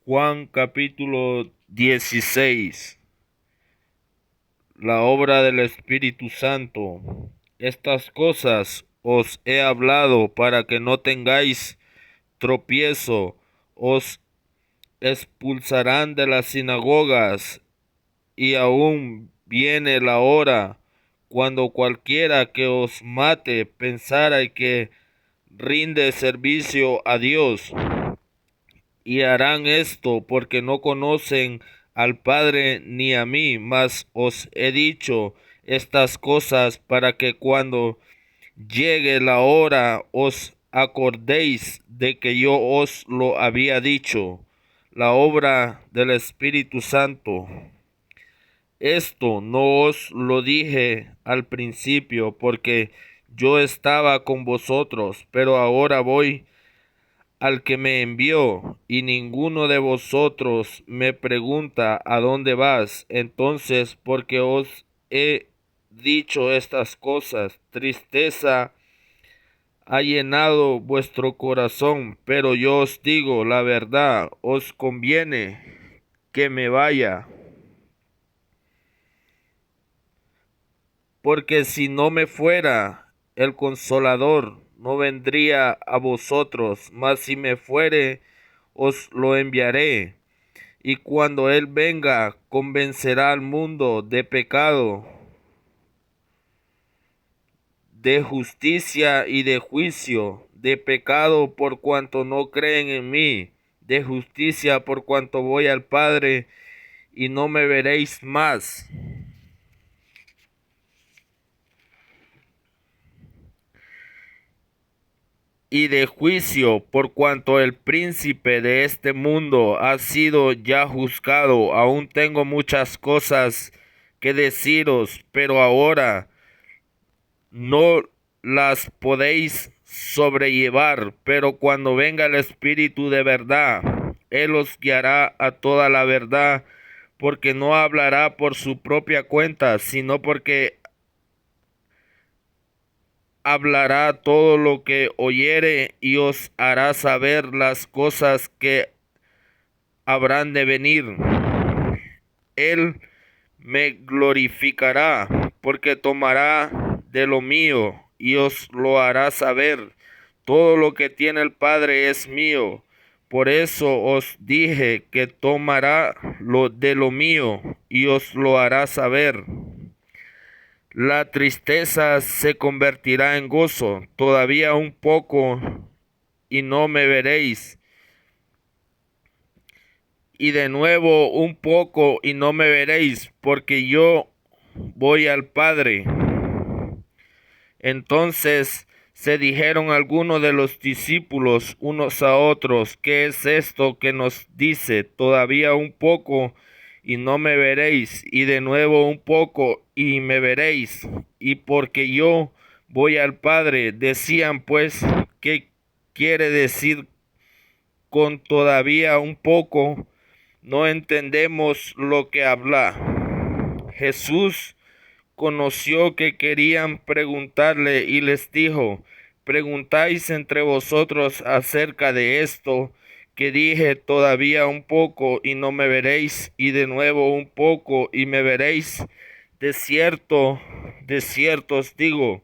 Juan capítulo 16. La obra del Espíritu Santo. Estas cosas os he hablado para que no tengáis tropiezo. Os expulsarán de las sinagogas, y aún viene la hora cuando cualquiera que os mate pensara que rinde servicio a Dios. Y harán esto porque no conocen al Padre ni a mí, mas os he dicho estas cosas para que cuando llegue la hora os acordéis de que yo os lo había dicho. La obra del Espíritu Santo. Esto no os lo dije al principio porque yo estaba con vosotros, pero ahora voy al que me envió, y ninguno de vosotros me pregunta ¿a dónde vas? Entonces, porque os he dicho estas cosas, tristeza ha llenado vuestro corazón, pero yo os digo la verdad, os conviene que me vaya, porque si no me fuera, el Consolador no vendría a vosotros, mas si me fuere, os lo enviaré. Y cuando Él venga, convencerá al mundo de pecado, de justicia y de juicio. De pecado por cuanto no creen en mí, de justicia por cuanto voy al Padre y no me veréis más, y de juicio por cuanto el príncipe de este mundo ha sido ya juzgado. Aún tengo muchas cosas que deciros, pero ahora no las podéis sobrellevar. Pero cuando venga el Espíritu de verdad, Él os guiará a toda la verdad, porque no hablará por su propia cuenta, sino porque hablará todo lo que oyere, y os hará saber las cosas que habrán de venir. Él me glorificará, porque tomará de lo mío y os lo hará saber. Todo lo que tiene el Padre es mío. Por eso os dije que tomará de lo mío y os lo hará saber. La tristeza se convertirá en gozo. Todavía un poco y no me veréis, y de nuevo un poco y no me veréis, porque yo voy al Padre. Entonces se dijeron algunos de los discípulos unos a otros: ¿qué es esto que nos dice? Todavía un poco y no me veréis, y de nuevo un poco y me veréis, y porque yo voy al Padre. Decían pues: ¿qué quiere decir con todavía un poco? No entendemos lo que habla. Jesús conoció que querían preguntarle y les dijo: ¿preguntáis entre vosotros acerca de esto que dije? Todavía un poco y no me veréis, y de nuevo un poco y me veréis. De cierto os digo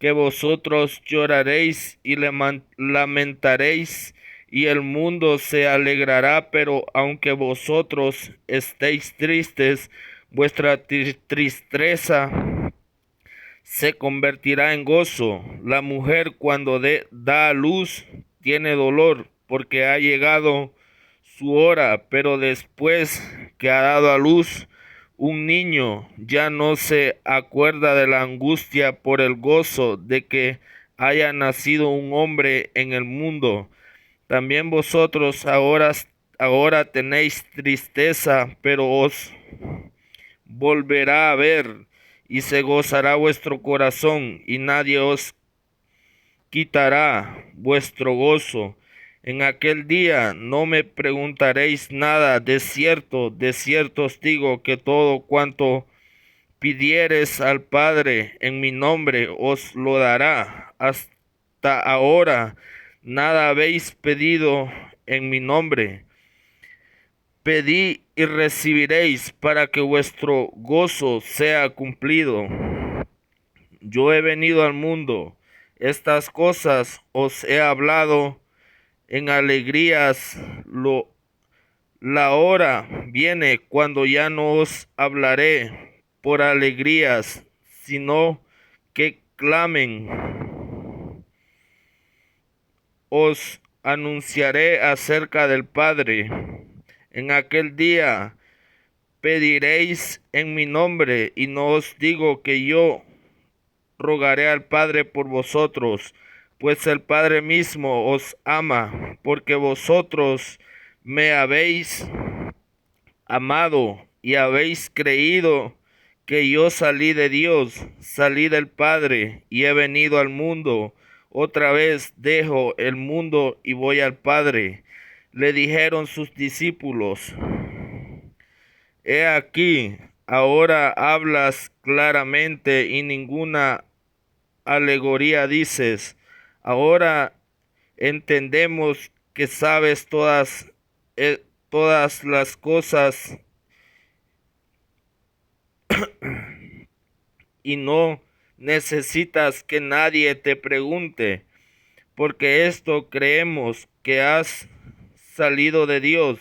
que vosotros lloraréis y lamentaréis, y el mundo se alegrará, pero aunque vosotros estéis tristes, vuestra tristeza se convertirá en gozo. La mujer cuando da a luz tiene dolor, porque ha llegado su hora, pero después que ha dado a luz un niño, ya no se acuerda de la angustia por el gozo de que haya nacido un hombre en el mundo. También vosotros ahora tenéis tristeza, pero os volverá a ver, y se gozará vuestro corazón, y nadie os quitará vuestro gozo. En aquel día no me preguntaréis nada. De cierto os digo que todo cuanto pidiereis al Padre en mi nombre os lo dará. Hasta ahora nada habéis pedido en mi nombre. Pedid y recibiréis para que vuestro gozo sea cumplido. Yo he venido al mundo, estas cosas os he hablado en alegrías. La hora viene cuando ya no os hablaré por alegrías, sino que clamen. Os anunciaré acerca del Padre. En aquel día pediréis en mi nombre, y no os digo que yo rogaré al Padre por vosotros, pues el Padre mismo os ama, porque vosotros me habéis amado y habéis creído que yo salí de Dios, salí del Padre y he venido al mundo. Otra vez dejo el mundo y voy al Padre. Le dijeron sus discípulos: He aquí, ahora hablas claramente y ninguna alegoría dices. Ahora entendemos que sabes todas las cosas y no necesitas que nadie te pregunte, porque esto creemos que has salido de Dios.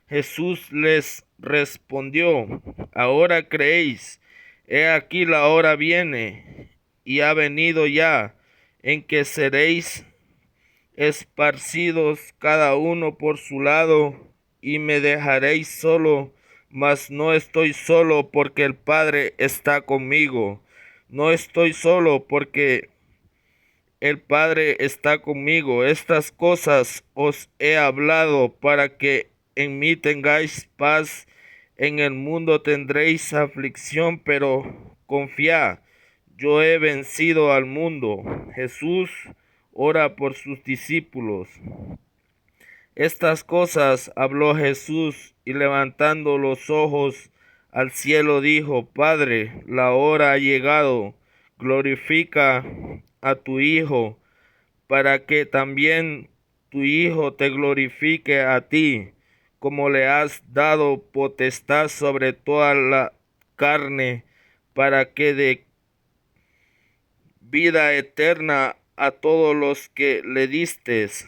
Jesús les respondió: Ahora creéis. He aquí la hora viene, y ha venido ya, en que seréis esparcidos cada uno por su lado, y me dejaréis solo, mas no estoy solo porque el Padre está conmigo. No estoy solo porque el Padre está conmigo. Estas cosas os he hablado para que en mí tengáis paz. En el mundo tendréis aflicción, pero confiad, yo he vencido al mundo. Jesús ora por sus discípulos. Estas cosas habló Jesús, y levantando los ojos al cielo dijo: Padre, la hora ha llegado, glorifica a tu Hijo, para que también tu Hijo te glorifique a ti, como le has dado potestad sobre toda la carne, para que dé vida eterna a todos los que le distes.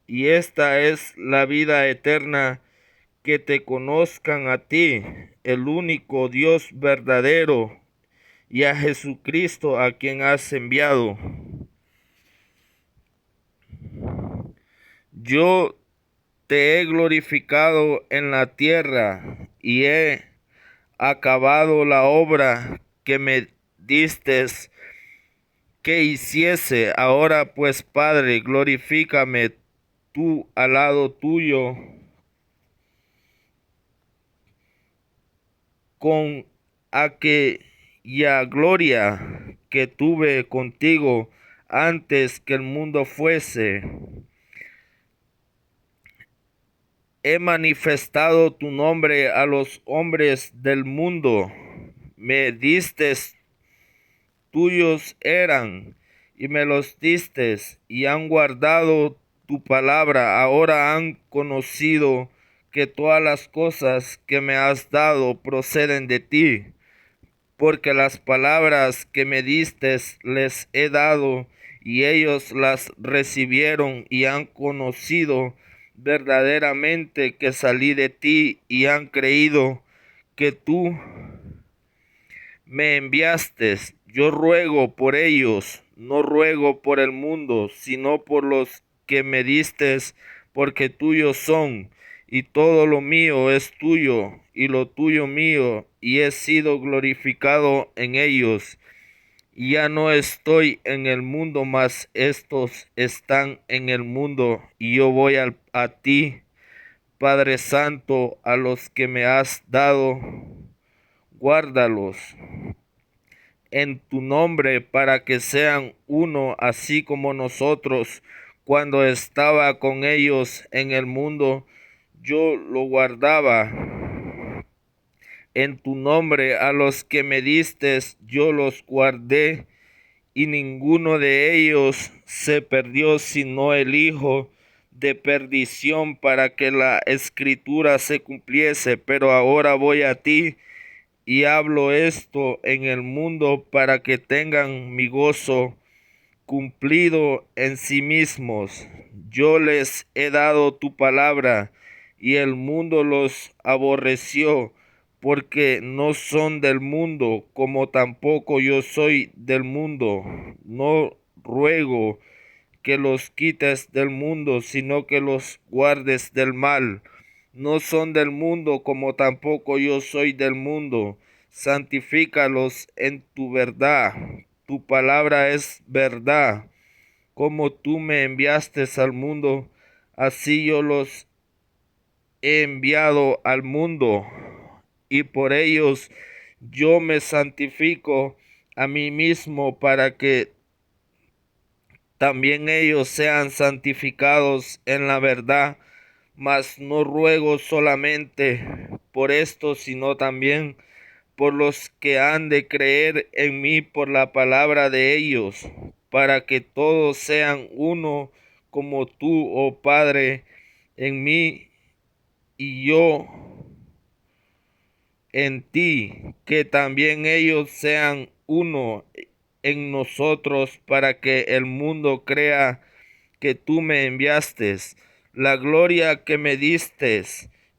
Y esta es la vida eterna, que te conozcan a ti, el único Dios verdadero, y a Jesucristo a quien has enviado. Yo te he glorificado en la tierra, y he acabado la obra que me distes que hiciese. Ahora pues, Padre, glorifícame tú al lado tuyo con aquella gloria que tuve contigo antes que el mundo fuese. He manifestado tu nombre a los hombres del mundo. Me distes, tuyos eran, y me los distes, y han guardado tu palabra. Ahora han conocido que todas las cosas que me has dado proceden de ti, porque las palabras que me distes les he dado, y ellos las recibieron y han conocido verdaderamente que salí de ti, y han creído que tú me enviaste. Yo ruego por ellos, no ruego por el mundo, sino por los que me distes, porque tuyos son, y todo lo mío es tuyo, y lo tuyo mío, y he sido glorificado en ellos. Y ya no estoy en el mundo, mas estos están en el mundo, y yo voy a ti, Padre Santo. A los que me has dado, guárdalos en tu nombre, para que sean uno, así como nosotros, cuando estaba con ellos en el mundo, yo lo guardaba. En tu nombre a los que me distes, yo los guardé, y ninguno de ellos se perdió, sino el hijo de perdición para que la escritura se cumpliese, pero ahora voy a ti y hablo esto en el mundo para que tengan mi gozo cumplido en sí mismos. Yo les he dado tu palabra y el mundo los aborreció porque no son del mundo, como tampoco yo soy del mundo. No ruego que los quites del mundo, sino que los guardes del mal. No son del mundo, como tampoco yo soy del mundo. Santifícalos en tu verdad. Tu palabra es verdad. Como tú me enviaste al mundo, así yo los he enviado al mundo, y por ellos yo me santifico a mí mismo para que también ellos sean santificados en la verdad. Mas no ruego solamente por esto, sino también por los que han de creer en mí por la palabra de ellos, para que todos sean uno, como tú, oh Padre, en mí y yo en ti, que también ellos sean uno en nosotros, para que el mundo crea que tú me enviaste. La gloria que me diste,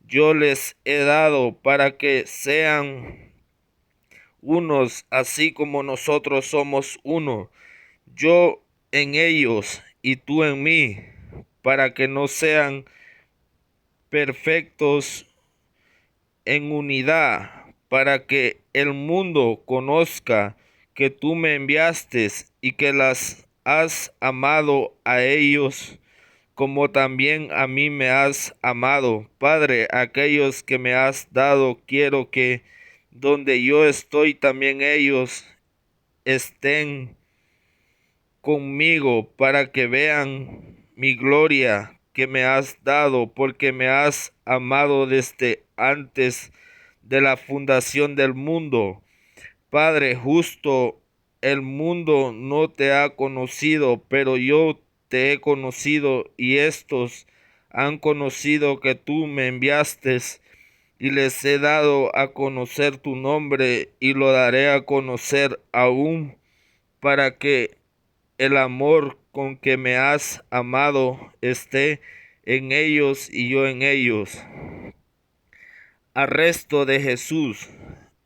yo les he dado para que sean unos, así como nosotros somos uno, yo en ellos y tú en mí, para que no sean perfectos en unidad, para que el mundo conozca que tú me enviaste y que las has amado a ellos como también a mí me has amado. Padre, aquellos que me has dado, quiero que donde yo estoy también ellos estén conmigo, para que vean mi gloria que me has dado, porque me has amado desde antes de la fundación del mundo. Padre justo, el mundo no te ha conocido, pero yo te he conocido, y estos han conocido que tú me enviaste, y les he dado a conocer tu nombre, y lo daré a conocer aún, para que el amor con que me has amado esté en ellos y yo en ellos. Arresto de Jesús.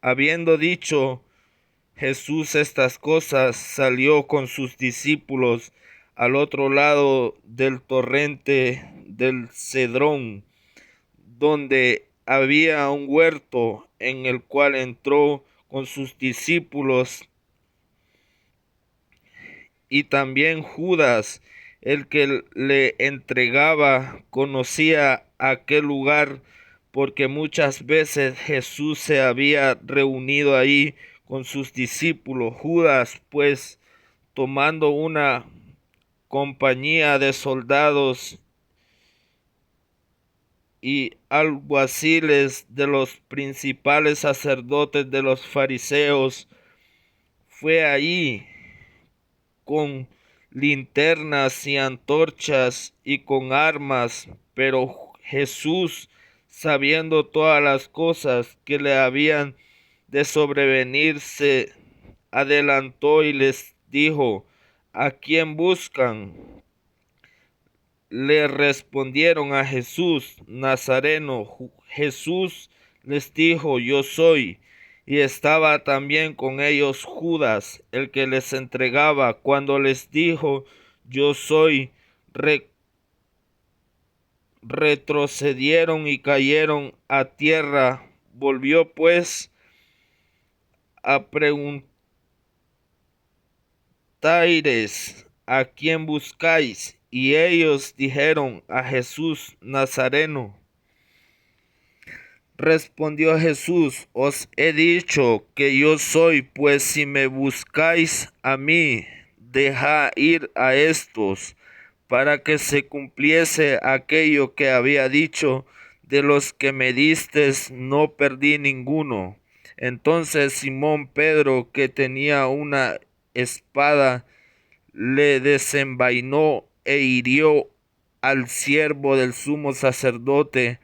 Habiendo dicho Jesús estas cosas, salió con sus discípulos al otro lado del torrente del Cedrón, donde había un huerto, en el cual entró con sus discípulos. Y también Judas, el que le entregaba, conocía aquel lugar, porque muchas veces Jesús se había reunido ahí con sus discípulos. Judas, pues, tomando una compañía de soldados y alguaciles de los principales sacerdotes de los fariseos, fue allí con linternas y antorchas y con armas, pero Jesús, sabiendo todas las cosas que le habían de sobrevenir, se adelantó y les dijo: ¿A quién buscan? Le respondieron: a Jesús Nazareno. Jesús les dijo: yo soy. Y estaba también con ellos Judas, el que les entregaba. Cuando les dijo: yo soy, retrocedieron y cayeron a tierra. Volvió pues a preguntarles: ¿a quién buscáis? Y ellos dijeron: a Jesús Nazareno. Respondió Jesús: os he dicho que yo soy. Pues si me buscáis a mí, dejad ir a estos, para que se cumpliese aquello que había dicho: de los que me distes no perdí ninguno. Entonces Simón Pedro, que tenía una espada, le desenvainó e hirió al siervo del sumo sacerdote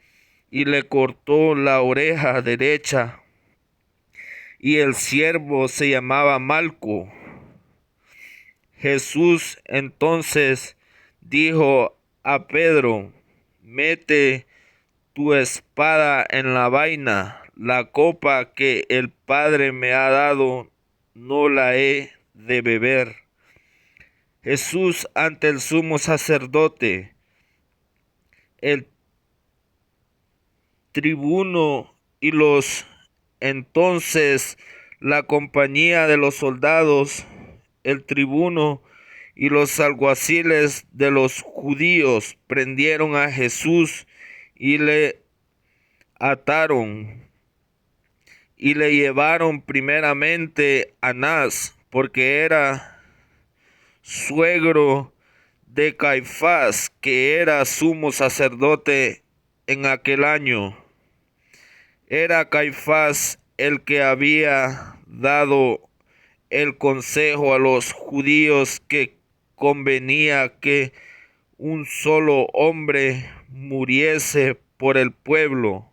y le cortó la oreja derecha. Y el siervo se llamaba Malco. Jesús entonces dijo a Pedro: mete tu espada en la vaina. La copa que el Padre me ha dado, no la he de beber. Jesús ante el sumo sacerdote, el tribuno y entonces la compañía de los soldados, el tribuno y los alguaciles de los judíos prendieron a Jesús y le ataron y le llevaron primeramente a Anás, porque era suegro de Caifás, que era sumo sacerdote en aquel año. Era Caifás el que había dado el consejo a los judíos que convenía que un solo hombre muriese por el pueblo.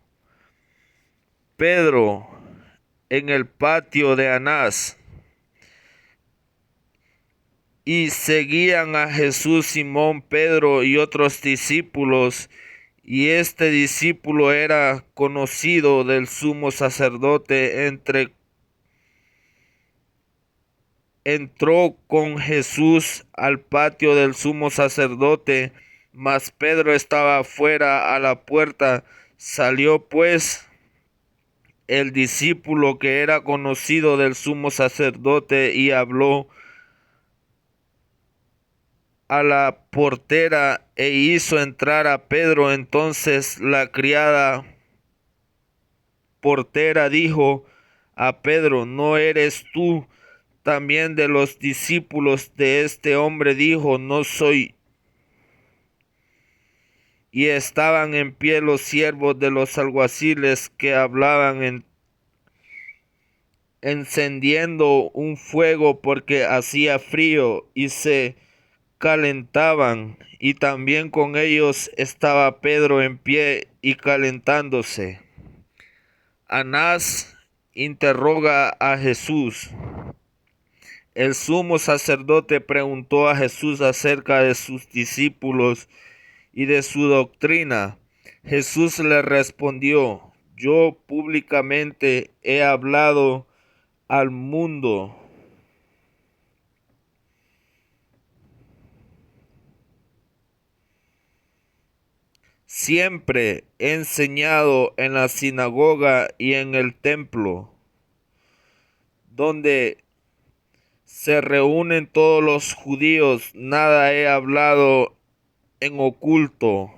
Pedro en el patio de Anás. Y seguían a Jesús Simón, Pedro y otros discípulos, y este discípulo era conocido del sumo sacerdote. Entró con Jesús al patio del sumo sacerdote, mas Pedro estaba fuera a la puerta. Salió pues el discípulo que era conocido del sumo sacerdote y habló a la portera e hizo entrar a Pedro. Entonces la criada portera dijo a Pedro: ¿no eres tú también de los discípulos de este hombre? Dijo: no soy. Y estaban en pie los siervos de los alguaciles que hablaban encendiendo un fuego porque hacía frío, y se calentaban, y también con ellos estaba Pedro en pie y calentándose. Anás interroga a Jesús. El sumo sacerdote preguntó a Jesús acerca de sus discípulos y de su doctrina. Jesús le respondió: yo públicamente he hablado al mundo. Siempre he enseñado en la sinagoga y en el templo, donde se reúnen todos los judíos. Nada he hablado en oculto.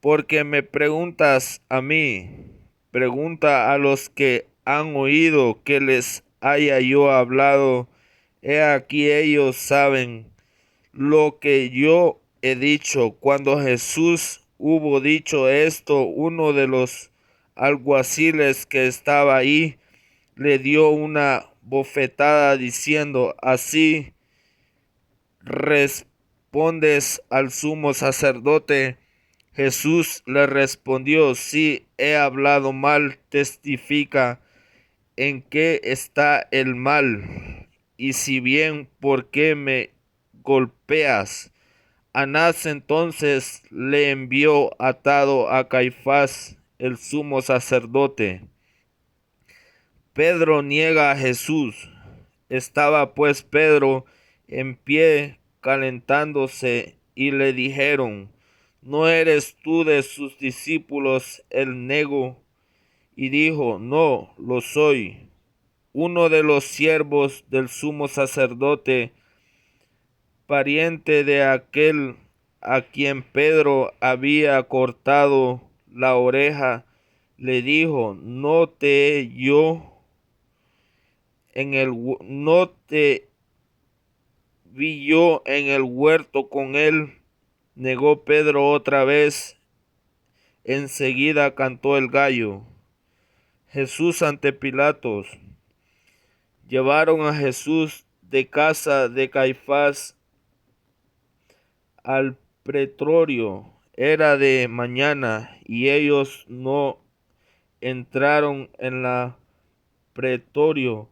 Porque me preguntas a mí, pregunta a los que han oído que les haya yo hablado. He aquí ellos saben lo que yo he dicho. Cuando Jesús hubo dicho esto, uno de los alguaciles que estaba ahí le dio una bofetada diciendo: ¿así respondes al sumo sacerdote? Jesús le respondió: si he hablado mal, testifica en qué está el mal, y si bien, ¿por qué me golpeas? Anás entonces le envió atado a Caifás, el sumo sacerdote. Pedro niega a Jesús. Estaba pues Pedro en pie calentándose, y le dijeron: ¿no eres tú de sus discípulos? Él negó y dijo: no lo soy. Uno de los siervos del sumo sacerdote, pariente de aquel a quien Pedro había cortado la oreja, le dijo: no te vi yo en el huerto con él. Negó Pedro otra vez. Enseguida cantó el gallo. Jesús ante Pilatos. Llevaron a Jesús de casa de Caifás al pretorio. Era de mañana, y ellos no entraron en la pretorio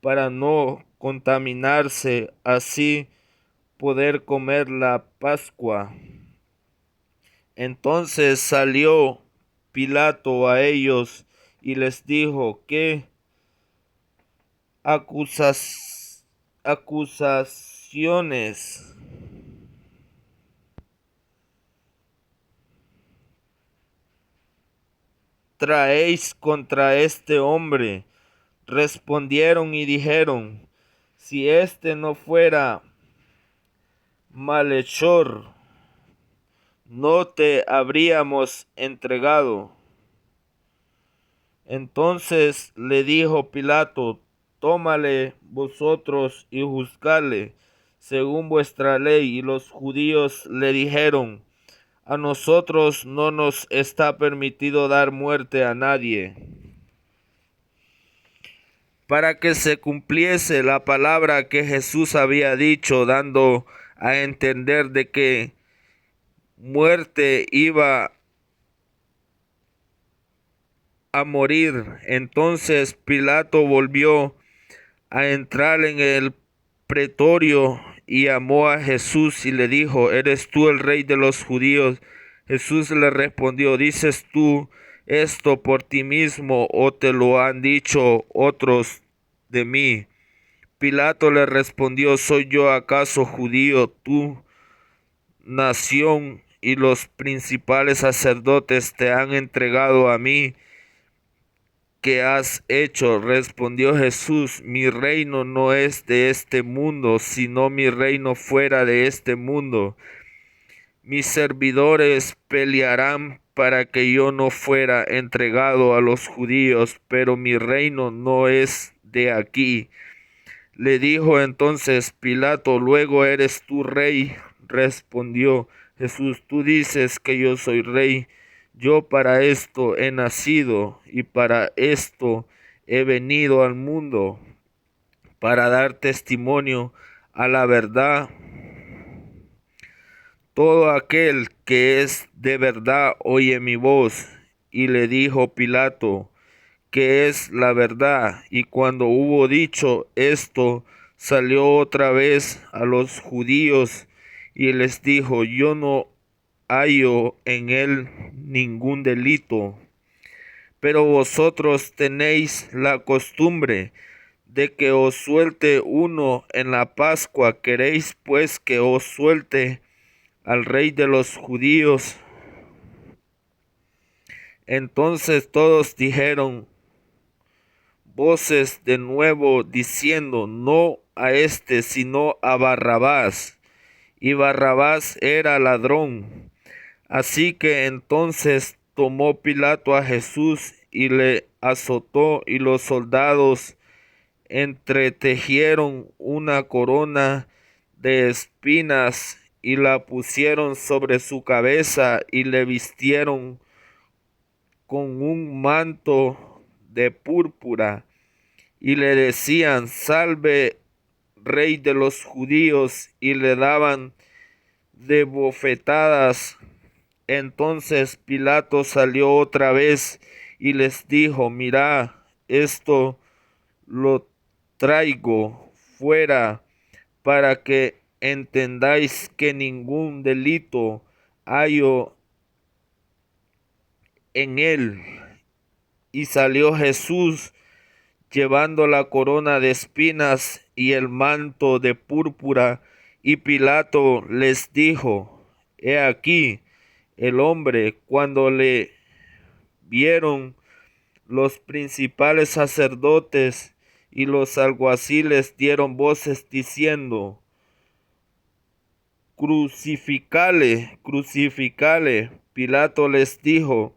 para no contaminarse, así poder comer la Pascua. Entonces salió Pilato a ellos y les dijo: ¿qué acusaciones traéis contra este hombre? Respondieron y dijeron: si éste no fuera malhechor, no te habríamos entregado. Entonces le dijo Pilato: tómale vosotros y juzgadle según vuestra ley. Y los judíos le dijeron: a nosotros no nos está permitido dar muerte a nadie, para que se cumpliese la palabra que Jesús había dicho, dando a entender de que muerte iba a morir. Entonces Pilato volvió a entrar en el pretorio y llamó a Jesús y le dijo: ¿eres tú el rey de los judíos? Jesús le respondió: ¿dices tú esto por ti mismo, o te lo han dicho otros de mí? Pilato le respondió: ¿soy yo acaso judío? Tu nación y los principales sacerdotes te han entregado a mí. ¿Qué has hecho? Respondió Jesús: mi reino no es de este mundo, sino mi reino fuera de este mundo. Mis servidores pelearán para que yo no fuera entregado a los judíos, pero mi reino no es de aquí. Le dijo entonces Pilato: ¿luego eres tú rey? Respondió Jesús: tú dices que yo soy rey. Yo para esto he nacido y para esto he venido al mundo, para dar testimonio a la verdad. Todo aquel que es de verdad oye mi voz. Y le dijo Pilato: ¿qué es la verdad? Y cuando hubo dicho esto, salió otra vez a los judíos y les dijo: yo no hallo en él ningún delito, pero vosotros tenéis la costumbre de que os suelte uno en la Pascua. ¿Queréis pues que os suelte al rey de los judíos? Entonces todos dijeron voces de nuevo, diciendo: no a este, sino a Barrabás. Y Barrabás era ladrón. Así que entonces tomó Pilato a Jesús y le azotó, y los soldados entretejieron una corona de espinas y la pusieron sobre su cabeza, y le vistieron con un manto de púrpura, y le decían: salve, rey de los judíos, y le daban de bofetadas. Entonces Pilato salió otra vez y les dijo: mirad, esto lo traigo fuera para que entendáis que ningún delito hallo en él. Y salió Jesús llevando la corona de espinas y el manto de púrpura. Y Pilato les dijo: he aquí el hombre. Cuando le vieron, los principales sacerdotes y los alguaciles dieron voces diciendo: crucificale, crucificale. Pilato les dijo: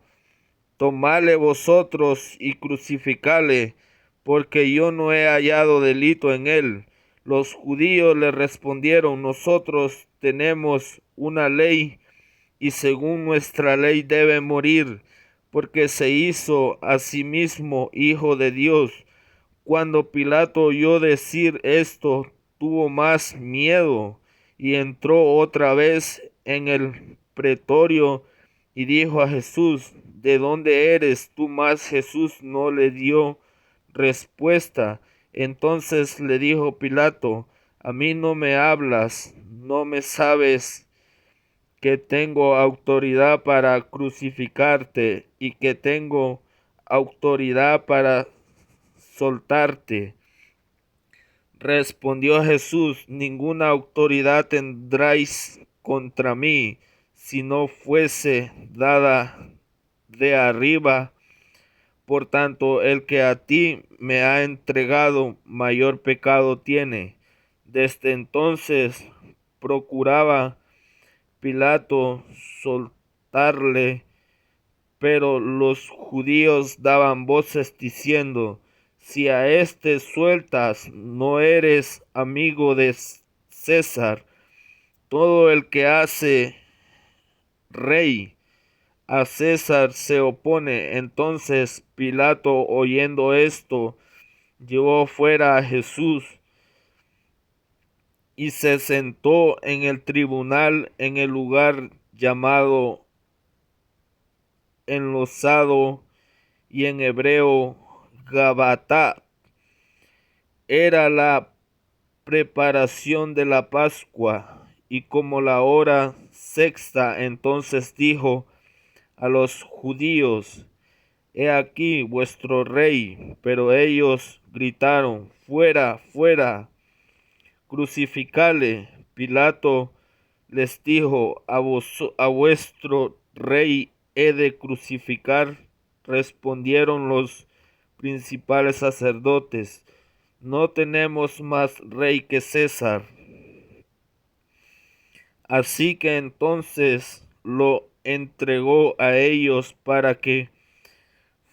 tomadle vosotros y crucificale, porque yo no he hallado delito en él. Los judíos le respondieron: nosotros tenemos una ley, y según nuestra ley debe morir, porque se hizo a sí mismo hijo de Dios. Cuando Pilato oyó decir esto, tuvo más miedo, y entró otra vez en el pretorio y dijo a Jesús: ¿De dónde eres tú? Mas Jesús no le dio respuesta. Entonces le dijo Pilato: ¿A mí no me hablas? ¿No me sabes que tengo autoridad para crucificarte y que tengo autoridad para soltarte? Respondió Jesús: Ninguna autoridad tendráis contra mí si no fuese dada de arriba. Por tanto, el que a ti me ha entregado mayor pecado tiene. Desde entonces procuraba Pilato soltarle, pero los judíos daban voces diciendo: Si a éste sueltas, no eres amigo de César. Todo el que hace rey a César se opone. Entonces Pilato, oyendo esto, llevó fuera a Jesús y se sentó en el tribunal en el lugar llamado Enlosado, y en hebreo Gabatá. Era la preparación de la Pascua, y como la hora sexta, entonces dijo a los judíos: He aquí vuestro rey. Pero ellos gritaron: Fuera, fuera, crucificale. Pilato les dijo: a vuestro rey he de crucificar. Respondieron los principales sacerdotes: No tenemos más rey que César. Así que entonces lo entregó a ellos para que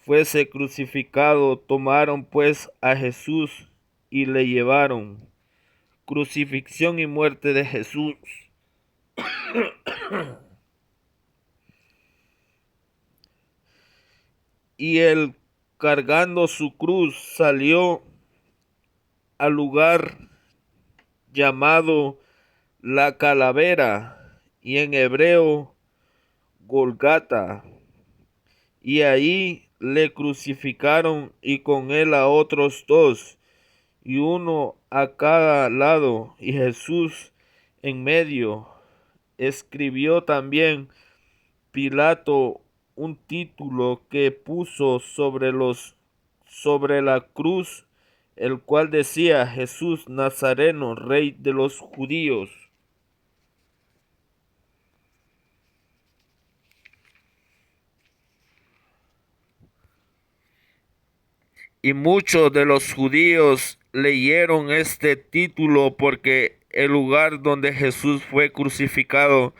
fuese crucificado. Tomaron pues a Jesús y le llevaron. Crucifixión y muerte de Jesús. Y él, cargando su cruz, salió al lugar llamado La Calavera, y en hebreo Golgata, y ahí le crucificaron, y con él a otros dos, y uno a cada lado, y Jesús en medio. Escribió también Pilato un título que puso sobre la cruz, el cual decía: Jesús Nazareno, Rey de los judíos. Y muchos de los judíos leyeron este título porque el lugar donde Jesús fue crucificado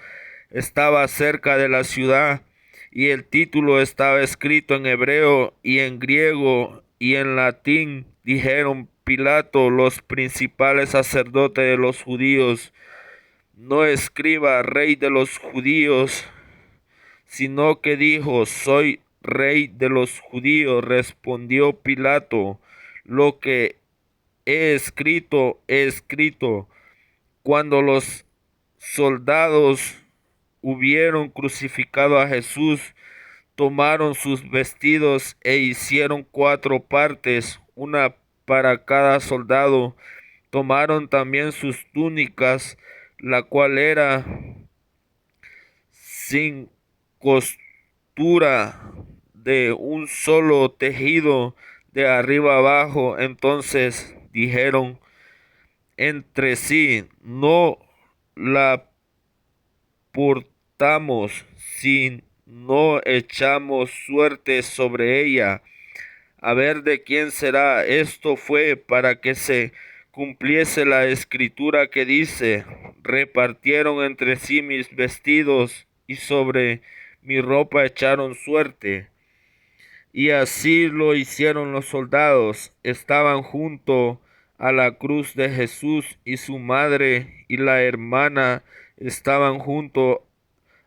estaba cerca de la ciudad, y el título estaba escrito en hebreo y en griego y en latín. Dijeron Pilato los principales sacerdotes de los judíos: No escriba Rey de los judíos, sino que dijo: Soy Rey de los judíos. Respondió Pilato: Lo que he escrito, he escrito. Cuando los soldados hubieron crucificado a Jesús, tomaron sus vestidos e hicieron 4 partes, una para cada soldado. Tomaron también sus túnicas, la cual era sin costura, de un solo tejido, de arriba abajo. Entonces dijeron entre sí: No la portamos si no echamos suerte sobre ella, a ver de quién será. Esto fue para que se cumpliese la escritura que dice: Repartieron entre sí mis vestidos, y sobre mi ropa echaron suerte. Y así lo hicieron los soldados. Estaban junto a la cruz de Jesús, y su madre y la hermana estaban junto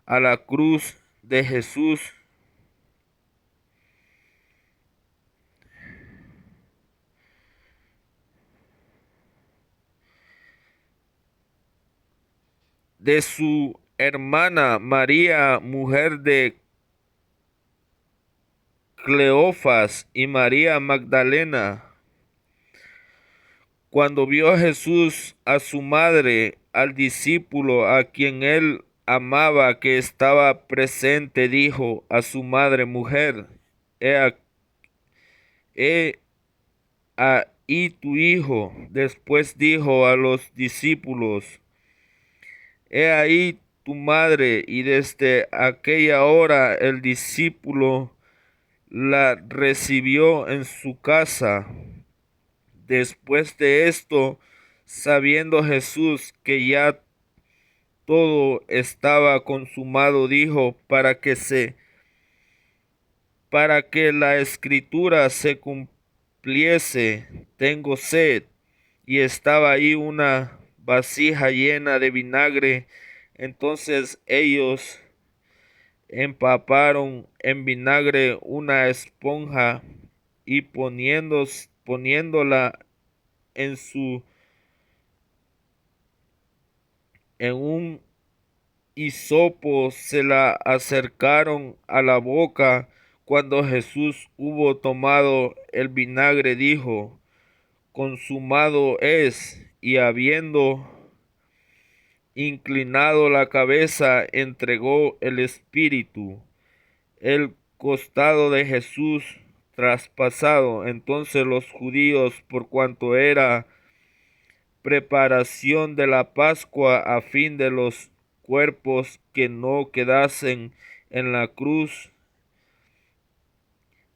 a la cruz de Jesús. De su hermana María, mujer de Cleofas, y María Magdalena. Cuando vio Jesús a su madre, al discípulo a quien él amaba que estaba presente, dijo a su madre: Mujer, he ahí tu hijo. Después dijo a los discípulos: He ahí tu madre. Y desde aquella hora el discípulo la recibió en su casa. Después de esto, sabiendo Jesús que ya todo estaba consumado, dijo: para que la escritura se cumpliese, tengo sed. Y estaba ahí una vasija llena de vinagre. Entonces ellos empaparon en vinagre una esponja y poniéndola en en un hisopo, se la acercaron a la boca. Cuando Jesús hubo tomado el vinagre, dijo: Consumado es. Y habiendo inclinado la cabeza, entregó el espíritu. El costado de Jesús traspasado. Entonces los judíos, por cuanto era preparación de la Pascua, a fin de los cuerpos que no quedasen en la cruz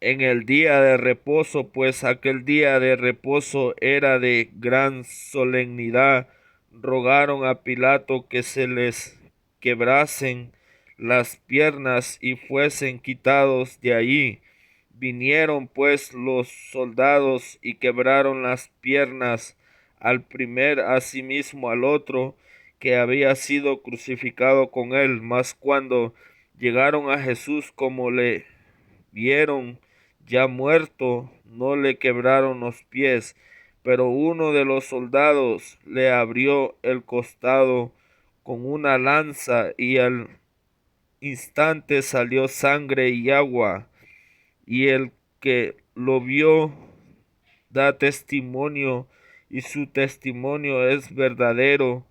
en el día de reposo, pues aquel día de reposo era de gran solemnidad, rogaron a Pilato que se les quebrasen las piernas y fuesen quitados de allí. Vinieron pues los soldados y quebraron las piernas al primer, asimismo al otro que había sido crucificado con él. Mas cuando llegaron a Jesús, como le vieron ya muerto, no le quebraron los pies, pero uno de los soldados le abrió el costado con una lanza, y al instante salió sangre y agua. Y el que lo vio da testimonio, y su testimonio es verdadero,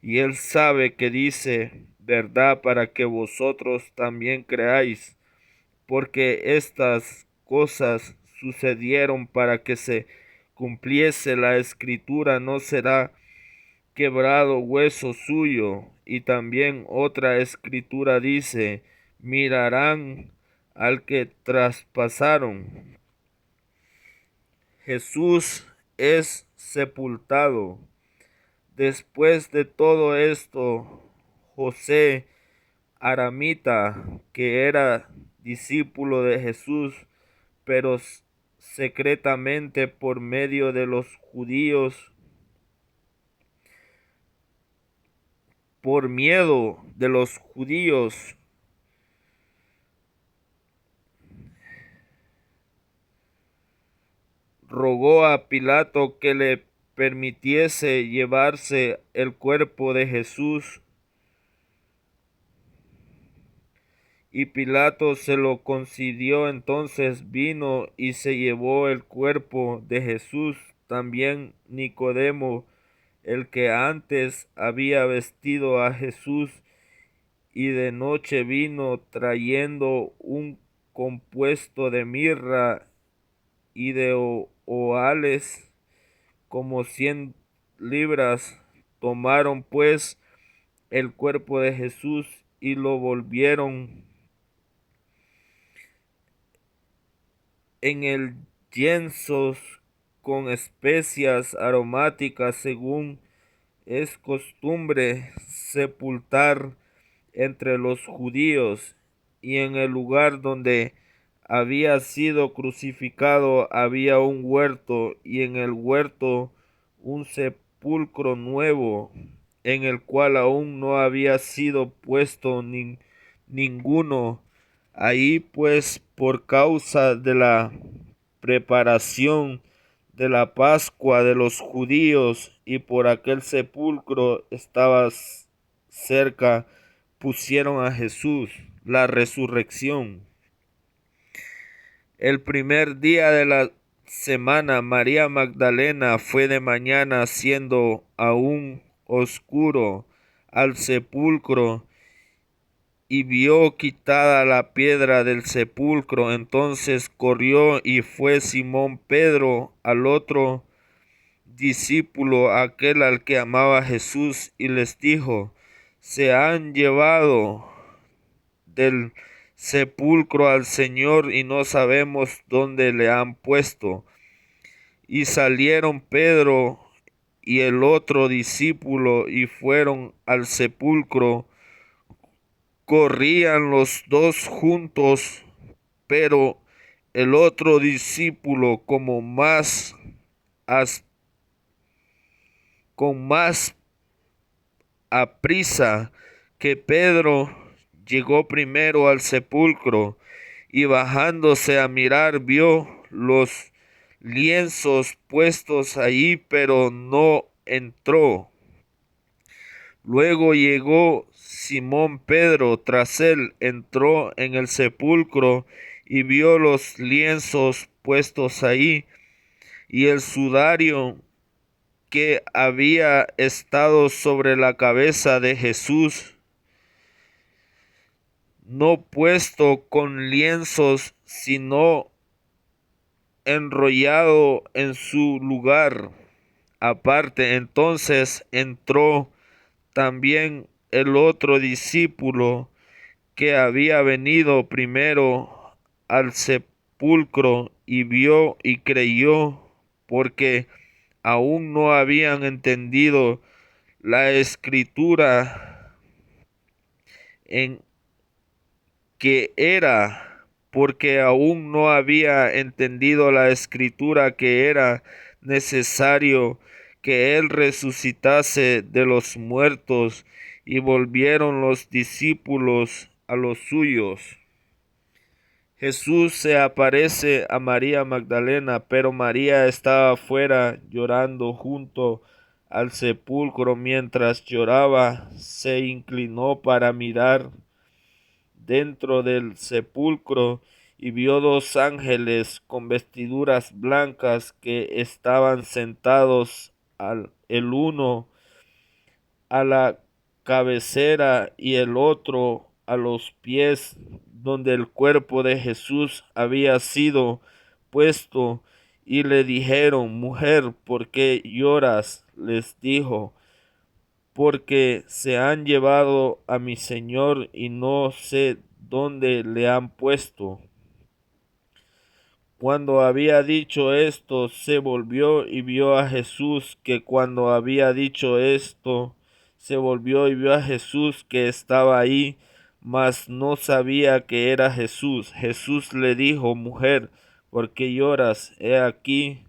y él sabe que dice verdad, para que vosotros también creáis, porque estas cosas sucedieron para que se cumpliese la escritura: no será quebrado hueso suyo. Y también otra escritura dice: mirarán al que traspasaron. Jesús es sepultado. Después de todo esto, José Aramita, que era discípulo de Jesús, pero secretamente por medio de los judíos, por miedo de los judíos, rogó a Pilato que le permitiese llevarse el cuerpo de Jesús. Y Pilato se lo concedió. Entonces vino y se llevó el cuerpo de Jesús. También Nicodemo, el que antes había vestido a Jesús, y de noche vino trayendo un compuesto de mirra y de oales, como 100 libras. Tomaron pues el cuerpo de Jesús y lo volvieron en el lienzo con especias aromáticas, según es costumbre sepultar entre los judíos. Y en el lugar donde había sido crucificado había un huerto, y en el huerto un sepulcro nuevo, en el cual aún no había sido puesto ninguno. Ahí pues, por causa de la preparación de la Pascua de los judíos, y por aquel sepulcro estaba cerca, pusieron a Jesús. La resurrección. El primer día de la semana, María Magdalena fue de mañana, siendo aún oscuro, al sepulcro y vio quitada la piedra del sepulcro. Entonces corrió y fue Simón Pedro al otro discípulo, aquel al que amaba Jesús, y les dijo: se han llevado del sepulcro al Señor y no sabemos dónde le han puesto. Y salieron Pedro y el otro discípulo y fueron al sepulcro. Corrían los dos juntos, pero el otro discípulo con más aprisa que Pedro, llegó primero al sepulcro, y bajándose a mirar vio los lienzos puestos allí, pero no entró. Luego llegó Simón Pedro tras él, entró en el sepulcro y vio los lienzos puestos allí, y el sudario que había estado sobre la cabeza de Jesús, no puesto con lienzos, sino enrollado en su lugar aparte. Entonces entró también el otro discípulo que había venido primero al sepulcro y vio y creyó, porque aún no habían entendido la escritura en que era, porque aún no había entendido la escritura que era necesario que él resucitase de los muertos. Y volvieron los discípulos a los suyos. Jesús se aparece a María Magdalena, pero María estaba fuera llorando junto al sepulcro. Mientras lloraba, se inclinó para mirar dentro del sepulcro y vio dos ángeles con vestiduras blancas que estaban sentados, el uno a la cabecera y el otro a los pies, donde el cuerpo de Jesús había sido puesto, y le dijeron: mujer, ¿por qué lloras? Les dijo: porque se han llevado a mi Señor y no sé dónde le han puesto. Cuando había dicho esto, se volvió y vio a Jesús, que estaba ahí, mas no sabía que era Jesús. Jesús le dijo: mujer, ¿por qué lloras? He aquí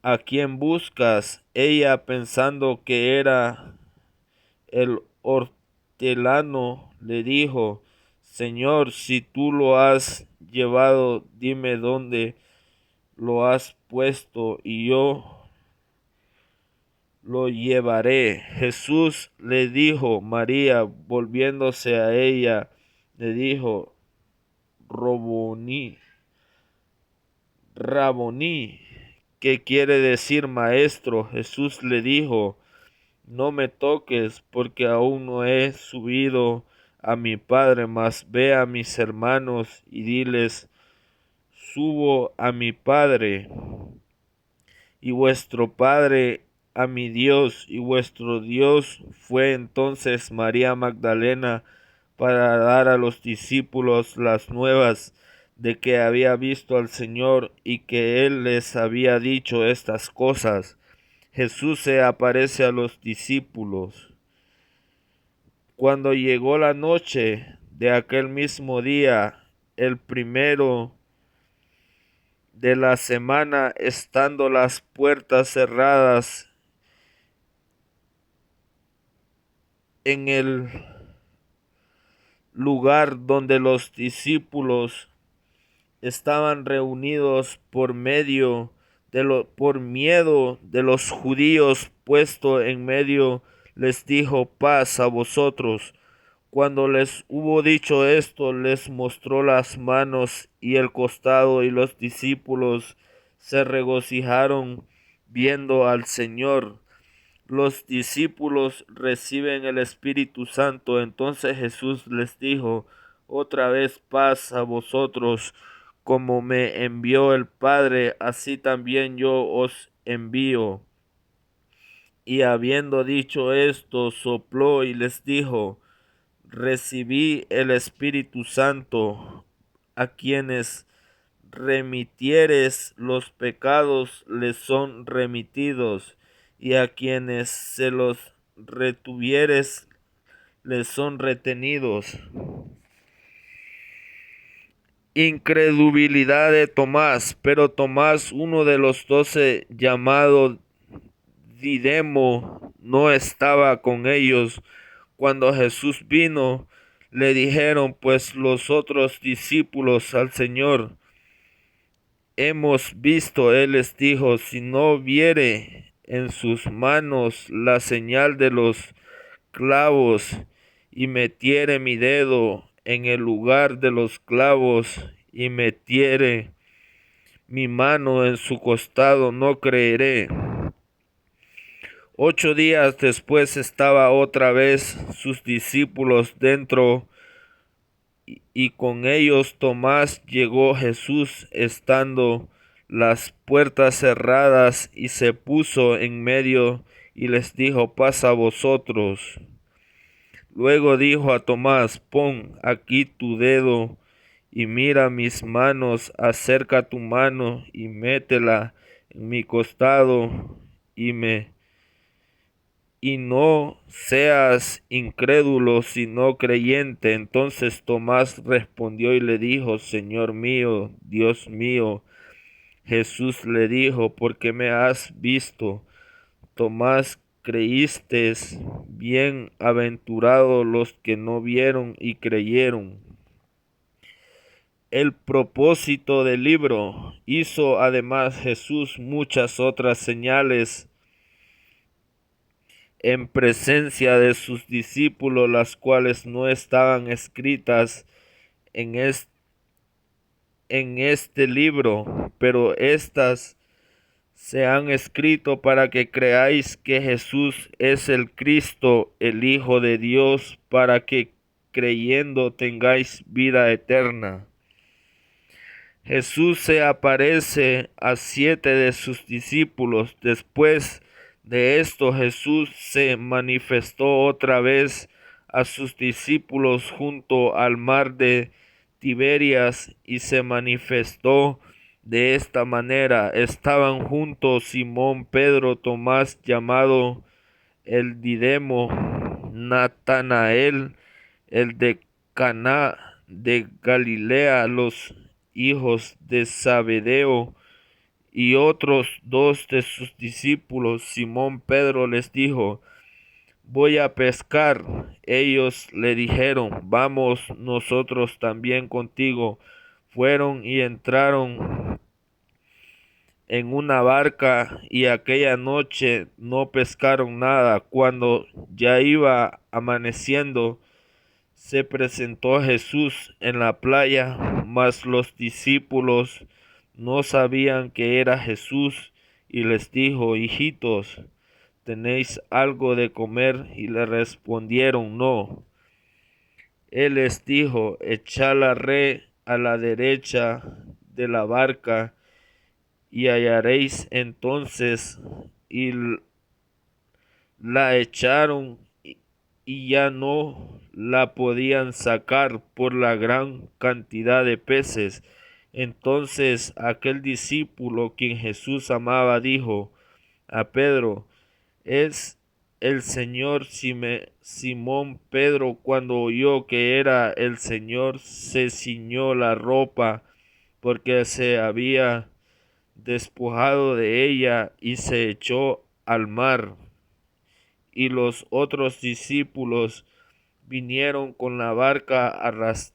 a quien buscas. Ella, pensando que era el hortelano, le dijo: Señor, si tú lo has llevado, dime dónde lo has puesto y yo lo llevaré. Jesús le dijo: María. Volviéndose a ella, le dijo: Raboní, que quiere decir maestro. Jesús le dijo: no me toques, porque aún no he subido a mi Padre, mas ve a mis hermanos y diles: subo a mi Padre y vuestro Padre, a mi Dios y vuestro Dios. Fue entonces María Magdalena para dar a los discípulos las nuevas de que había visto al Señor y que Él les había dicho estas cosas. Jesús se aparece a los discípulos. Cuando llegó la noche de aquel mismo día, el primero de la semana, estando las puertas cerradas en el lugar donde los discípulos estaban reunidos por miedo de los judíos, puesto en medio les dijo: paz a vosotros. Cuando les hubo dicho esto, les mostró las manos y el costado, y los discípulos se regocijaron viendo al Señor. Los discípulos reciben el Espíritu Santo. Entonces Jesús les dijo otra vez: paz a vosotros. Como me envió el Padre, así también yo os envío. Y habiendo dicho esto, sopló y les dijo: recibí el Espíritu Santo. A quienes remitieres los pecados les son remitidos, y a quienes se los retuvieres les son retenidos. Incredulidad de Tomás. Pero Tomás, uno de los 12, llamado Didimo, no estaba con ellos. Cuando Jesús vino, le dijeron pues los otros discípulos al Señor: hemos visto. Él les dijo: si no viere en sus manos la señal de los clavos, y metiere mi dedo en el lugar de los clavos, y metiere mi mano en su costado, no creeré. 8 días después estaba otra vez sus discípulos dentro, y con ellos Tomás. Llegó Jesús estando las puertas cerradas, y se puso en medio y les dijo: paz a vosotros. Luego dijo a Tomás: pon aquí tu dedo y mira mis manos, acerca tu mano y métela en mi costado, y no seas incrédulo, sino creyente. Entonces Tomás respondió y le dijo: Señor mío, Dios mío. Jesús le dijo: ¿por qué me has visto, Tomás, creíste? Bienaventurados los que no vieron y creyeron. El propósito del libro. Hizo además Jesús muchas otras señales en presencia de sus discípulos, las cuales no estaban escritas en este libro, pero éstas se han escrito para que creáis que Jesús es el Cristo, el Hijo de Dios, para que creyendo tengáis vida eterna. Jesús se aparece a 7 de sus discípulos. Después de esto, Jesús se manifestó otra vez a sus discípulos junto al mar de Tiberias, y se manifestó de esta manera. Estaban juntos Simón Pedro, Tomás llamado el Didimo, Natanael, el de Caná de Galilea, los hijos de Zebedeo, y otros 2 de sus discípulos. Simón Pedro les dijo: voy a pescar. Ellos le dijeron: vamos nosotros también contigo. Fueron y entraron en una barca, y aquella noche no pescaron nada. Cuando ya iba amaneciendo, se presentó Jesús en la playa, mas los discípulos no sabían que era Jesús, y les dijo: hijitos, ¿tenéis algo de comer? Y le respondieron: no. Él les dijo: echad la red a la derecha de la barca, y hallaréis. Entonces, y la echaron, y ya no la podían sacar por la gran cantidad de peces. Entonces aquel discípulo, quien Jesús amaba, dijo a Pedro: es el Señor. Simón Pedro, cuando oyó que era el Señor, se ciñó la ropa, porque se había despojado de ella, y se echó al mar. Y los otros discípulos vinieron con la barca arrastrando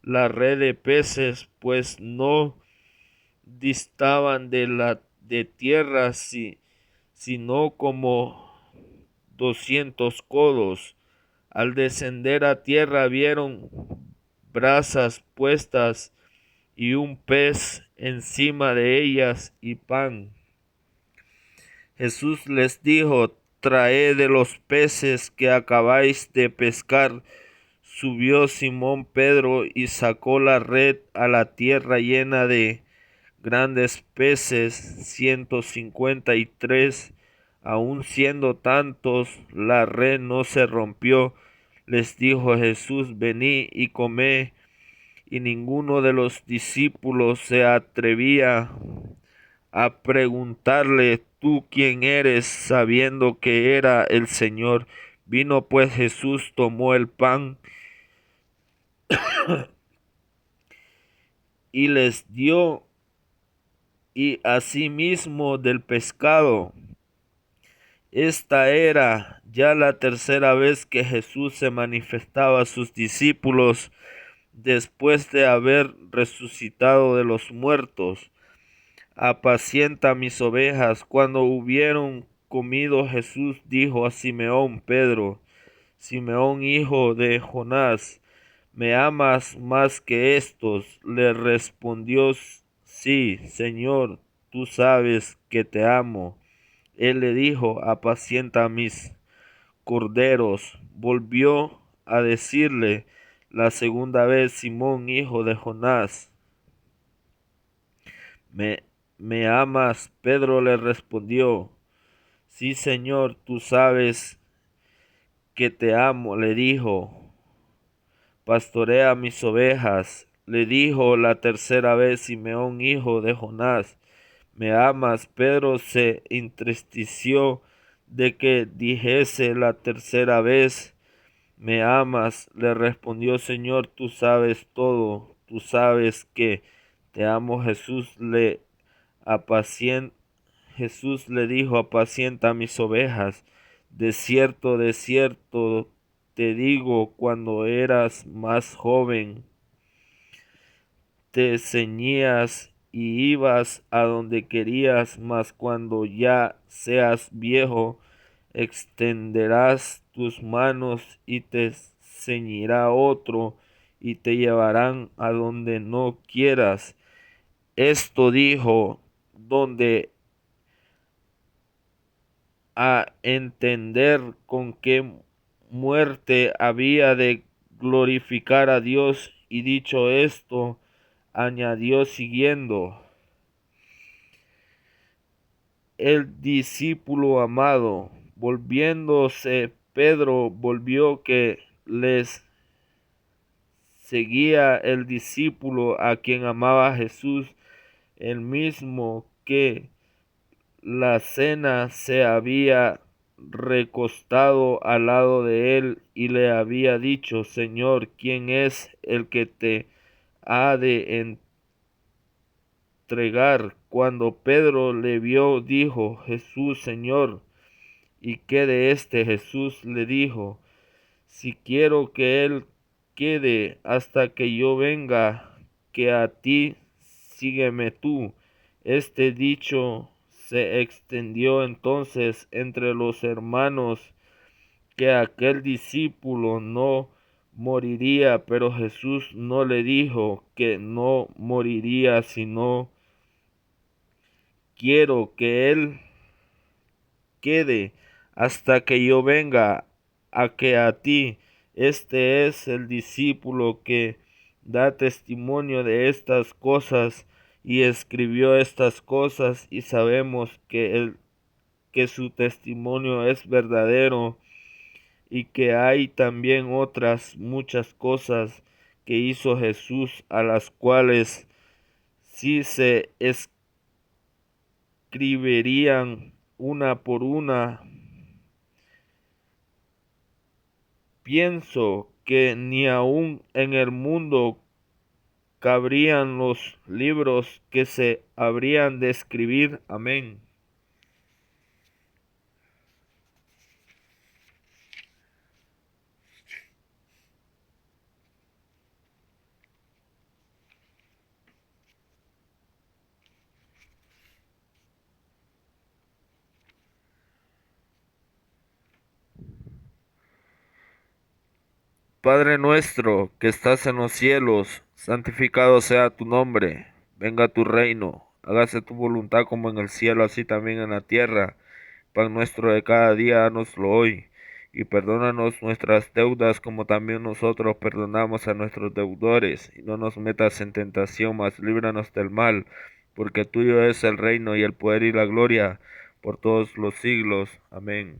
la red de peces, pues no distaban de tierra, sino como 200 codos. Al descender a tierra vieron brasas puestas y un pez encima de ellas y pan. Jesús les dijo: traed de los peces que acabáis de pescar. Subió Simón Pedro y sacó la red a la tierra llena de grandes peces, 153. Aun siendo tantos, la red no se rompió. Les dijo Jesús: venid y comed. Y ninguno de los discípulos se atrevía a preguntarle: ¿tú quién eres?, sabiendo que era el Señor. Vino pues Jesús, tomó el pan y les dio, y asimismo del pescado. Esta era ya la tercera vez que Jesús se manifestaba a sus discípulos después de haber resucitado de los muertos. Apacienta mis ovejas. Cuando hubieron comido, Jesús dijo a Simeón Pedro: Simeón, hijo de Jonás, ¿me amas más que estos? Le respondió: sí, Señor, tú sabes que te amo. Él le dijo: apacienta mis corderos. Volvió a decirle la segunda vez: Simón, hijo de Jonás, ¿me, me amas? Pedro le respondió: sí, Señor, tú sabes que te amo. Le dijo: pastorea mis ovejas. Le dijo la tercera vez: Simeón, hijo de Jonás, ¿me amas? Pedro se entristeció de que dijese la tercera vez: ¿me amas? Le respondió: Señor, tú sabes todo, tú sabes que te amo. Jesús le dijo: apacienta mis ovejas. De cierto te digo, cuando eras más joven, te ceñías y ibas a donde querías, mas cuando ya seas viejo, extenderás tus manos y te ceñirá otro y te llevarán a donde no quieras. Esto dijo donde a entender con qué muerte había de glorificar a Dios, y dicho esto, añadió siguiendo: el discípulo amado. Volviéndose Pedro, volvió que les seguía el discípulo a quien amaba Jesús, el mismo que la cena se había recostado al lado de él y le había dicho: Señor, ¿quién es el que te ha de entregar? Cuando Pedro le vio, dijo: Jesús, Señor. ¿Y qué de este? Jesús le dijo: si quiero que él quede hasta que yo venga, que a ti sígueme tú. Este dicho se extendió entonces entre los hermanos, que aquel discípulo no moriría, pero Jesús no le dijo que no moriría, sino: quiero que él quede hasta que yo venga, a que a ti. Este es el discípulo que da testimonio de estas cosas y escribió estas cosas, y sabemos que su testimonio es verdadero, y que hay también otras muchas cosas que hizo Jesús, a las cuales si se escribirían una por una, pienso que ni aun en el mundo cabrían los libros que se habrían de escribir. Amén. Padre nuestro que estás en los cielos, santificado sea tu nombre, venga tu reino, hágase tu voluntad como en el cielo, así también en la tierra. Pan nuestro de cada día, dánoslo hoy, y perdónanos nuestras deudas como también nosotros perdonamos a nuestros deudores, y no nos metas en tentación, mas líbranos del mal, porque tuyo es el reino y el poder y la gloria por todos los siglos. Amén.